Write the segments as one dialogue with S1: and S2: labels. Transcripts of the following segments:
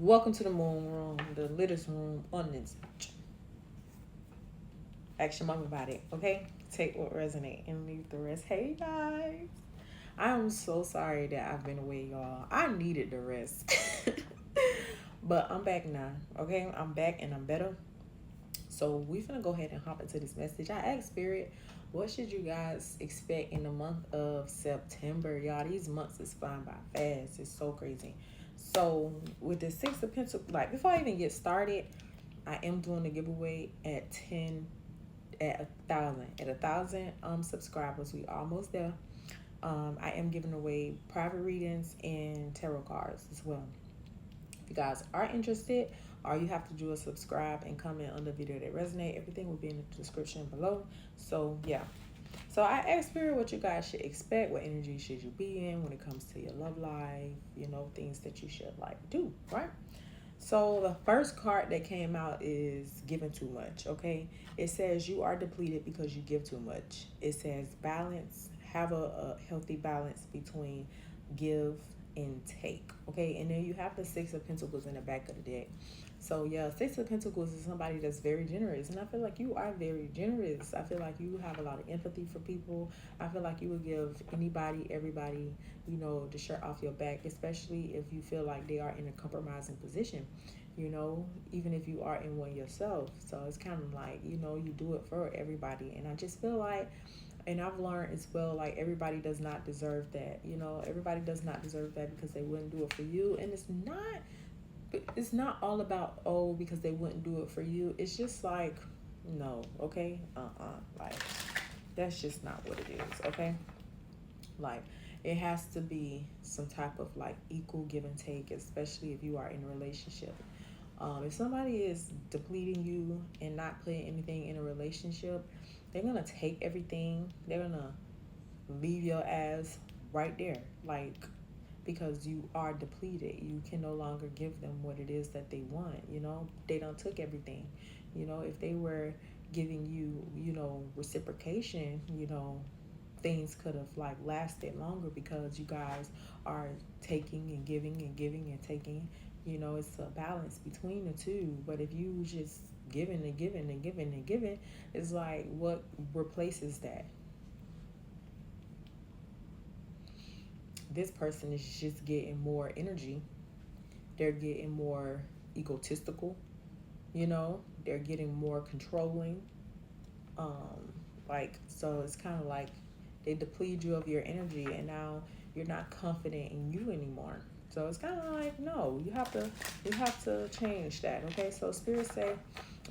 S1: Welcome to the moon room, the latest room on this. Ask your mom about it, okay? Take what resonate and leave the rest. Hey guys, I'm so sorry that I've been away, y'all. I needed the rest, but I'm back now. Okay, I'm back and I'm better. So we're gonna go ahead and hop into this message. I asked Spirit, what should you guys expect in the month of September? Y'all, these months is flying by fast. It's so crazy. So with the Six of Pentacles, like before I even get started, I am doing a giveaway at 10 at 1,000 subscribers. We almost there. I am giving away private readings and tarot cards as well. If you guys are interested, all you have to do is subscribe and comment on the video that resonate. Everything will be in the description below. So yeah. So I asked Spirit what you guys should expect. What energy should you be in when it comes to your love life? You know, things that you should like do, right? So the first card that came out is giving too much, okay? It says you are depleted because you give too much. It says balance, have a healthy balance between give and take, okay? And then you have the Six of Pentacles in the back of the deck. So yeah, Six of Pentacles is somebody that's very generous, and I feel like you are very generous. I feel like you have a lot of empathy for people. I feel like you would give anybody, everybody, you know, the shirt off your back, especially if you feel like they are in a compromising position, you know, even if you are in one yourself. So it's kind of like, you know, you do it for everybody. And I just feel like, and I've learned as well, like everybody does not deserve that, you know, everybody does not deserve that because they wouldn't do it for you. And it's not all about, oh, because they wouldn't do it for you. It's just like, no, okay, like that's just not what it is, okay? Like it has to be some type of like equal give and take, especially if you are in a relationship. If somebody is depleting you and not putting anything in a relationship, they're gonna take everything. They're gonna leave your ass right there, like, because you are depleted. You can no longer give them what it is that they want. You know, they don't took everything. You know, if they were giving you, you know, reciprocation, you know, things could have like lasted longer because you guys are taking and giving and giving and taking. You know, it's a balance between the two. But if you just giving and giving and giving and giving, it's like, what replaces that? This person is just getting more energy. They're getting more egotistical, you know, they're getting more controlling. Um, like, so it's kind of like they deplete you of your energy and now you're not confident in you anymore. So it's kind of like, no, you have to change that. Okay, so Spirit say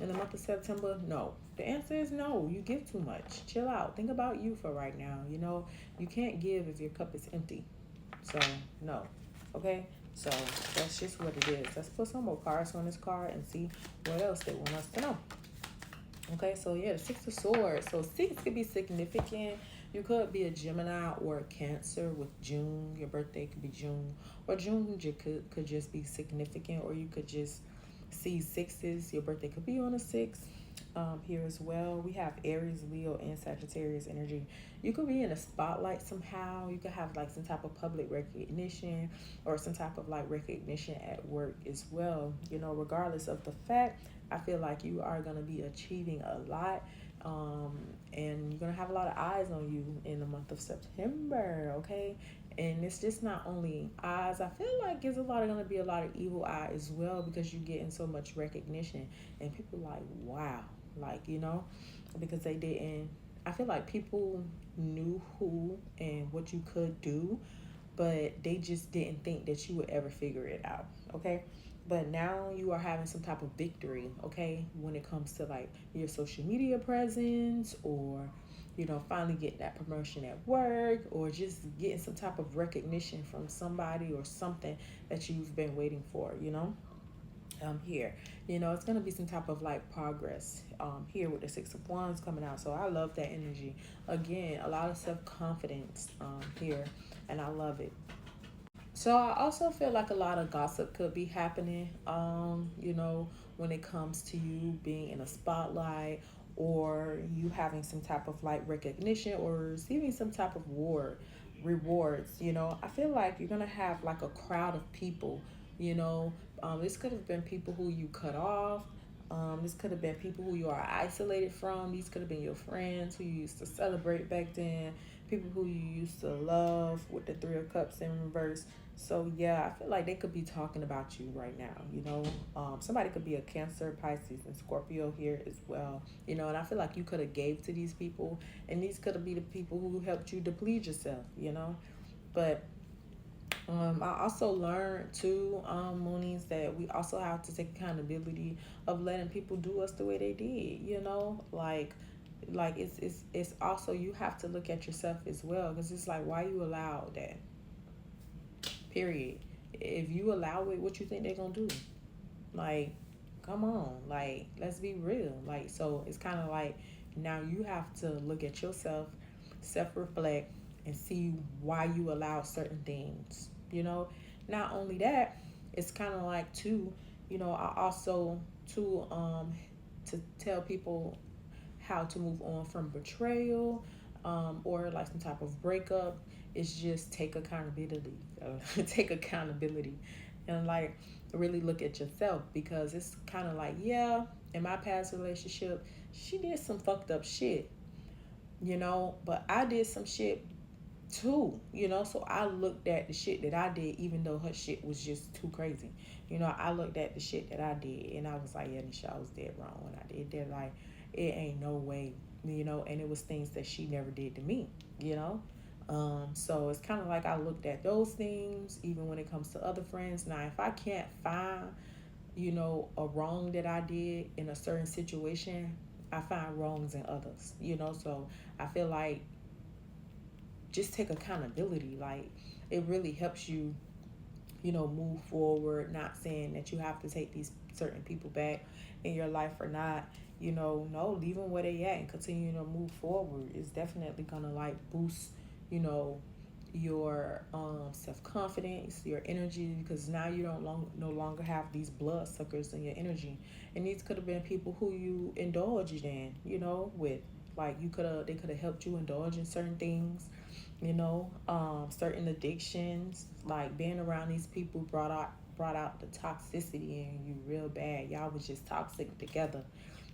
S1: in the month of September, no. The answer is no. You give too much. Chill out. Think about you for right now. You know, you can't give if your cup is empty. So no. Okay, so that's just what it is. Let's put some more cards on this card and see what else they want us to know. Okay, so yeah, the Six of Swords. So six could be significant. You could be a Gemini or a Cancer with June. Your birthday could be June. Or June could just be significant. Or you could just see sixes. Your birthday could be on a six. Here as well, we have Aries, Leo, and Sagittarius energy. You could be in a spotlight somehow. You could have like some type of public recognition or some type of like recognition at work as well. You know, regardless of the fact, I feel like you are going to be achieving a lot. And you're going to have a lot of eyes on you in the month of September, okay? And it's just not only eyes. I feel like it's going to be a lot of evil eye as well because you're getting so much recognition. And people like, wow, like, you know, because they didn't. I feel like people knew who and what you could do, but they just didn't think that you would ever figure it out, okay? But now you are having some type of victory, okay, when it comes to like your social media presence, or you know, finally getting that promotion at work, or just getting some type of recognition from somebody or something that you've been waiting for, you know. Here, you know, it's going to be some type of like progress here with the Six of Wands coming out. So I love that energy. Again, a lot of self-confidence here, and I love it. So I also feel like a lot of gossip could be happening, you know, when it comes to you being in a spotlight or you having some type of like recognition or receiving some type of rewards, you know. I feel like you're gonna have like a crowd of people, you know, This could have been people who you cut off. This could have been people who you are isolated from. These could have been your friends who you used to celebrate back then. People who you used to love with the Three of Cups in reverse. So yeah, I feel like they could be talking about you right now. Somebody could be a Cancer, Pisces, and Scorpio here as well. And I feel like you could have gave to these people, and these could have been the people who helped you deplete yourself. But I also learned too, Moonies, that we also have to take accountability of letting people do us the way they did. Like it's also, you have to look at yourself as well, because it's like, why you allow that? Period. If you allow it, what you think they're gonna do? Like, come on, like, let's be real. Like, so it's kind of like, now you have to look at yourself, self-reflect, and see why you allow certain things. Not only that, it's kind of like too, I also to tell people how to move on from betrayal, or like some type of breakup, is just take accountability. Take accountability, and like really look at yourself, because it's kind of like, yeah, in my past relationship, she did some fucked up shit, but I did some shit too, so I looked at the shit that I did, even though her shit was just too crazy. I looked at the shit that I did, and I was like, yeah, Nisha, I was dead wrong when I did that. Like, it ain't no way, and it was things that she never did to me, so it's kind of like, I looked at those things, even when it comes to other friends. Now, if I can't find, a wrong that I did in a certain situation, I find wrongs in others, so I feel like, just take accountability. Like, it really helps you, move forward. Not saying that you have to take these certain people back in your life or not. No, leave them where they at and continue to move forward. It's definitely gonna like boost, your self-confidence, your energy, because now you no longer have these blood suckers in your energy. And these could have been people who you indulged in, with, like, they could have helped you indulge in certain things, certain addictions. Like, being around these people brought out the toxicity in you real bad. Y'all was just toxic together,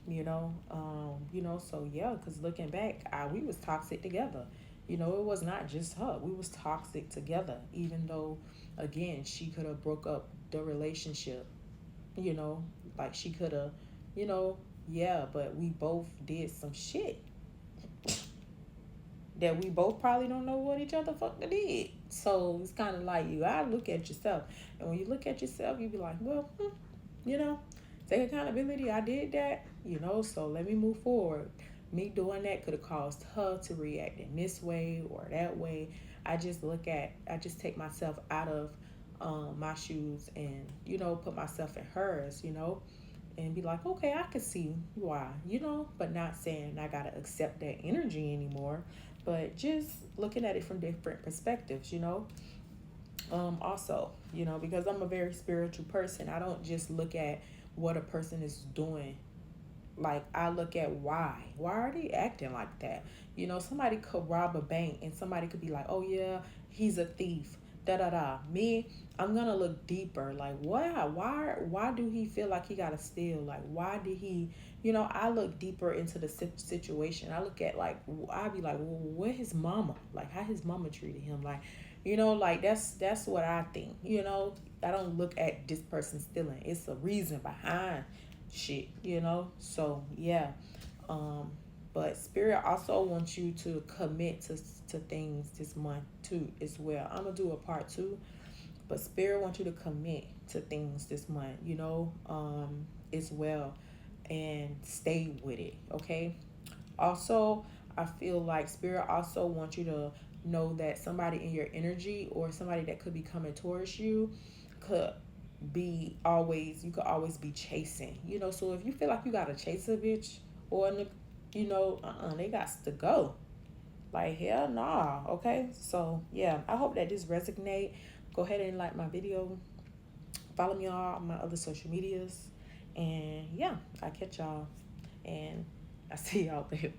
S1: so yeah, because looking back, we was toxic together. It was not just her. We was toxic together, even though, again, she could have broke up the relationship, you know, like she could have, you know, yeah, but we both did some shit that we both probably don't know what each other fucking did. So it's kind of like, you gotta look at yourself. And when you look at yourself, you be like, well, you know, take accountability. I did that, so let me move forward. Me doing that could have caused her to react in this way or that way. I just take myself out of my shoes and, put myself in hers, and be like, okay, I can see why, but not saying I gotta accept that energy anymore, but just looking at it from different perspectives, Also, because I'm a very spiritual person, I don't just look at what a person is doing. Like, I look at why are they acting like that. Somebody could rob a bank and somebody could be like, oh yeah, he's a thief, da da da. Me, I'm gonna look deeper. Like, why do he feel like he gotta steal? Like, why did he, I look deeper into the situation. I look at, like, I be like, well, where his mama, like, how his mama treated him, like, like, that's what I think. I don't look at this person stealing. It's a reason behind shit, so yeah. But spirit also wants you to commit to things this month too as well. I'm gonna do a part 2, but spirit wants you to commit to things this month, as well, and stay with it. Okay. Also, I feel like spirit also wants you to know that somebody in your energy, or somebody that could be coming towards you, could you could always be chasing, so if you feel like you gotta chase a bitch, or they got to go. Like, hell nah. Okay, so yeah, I hope that this resonate. Go ahead and like my video, follow me on my other social medias, and yeah, I catch y'all, and I see y'all later.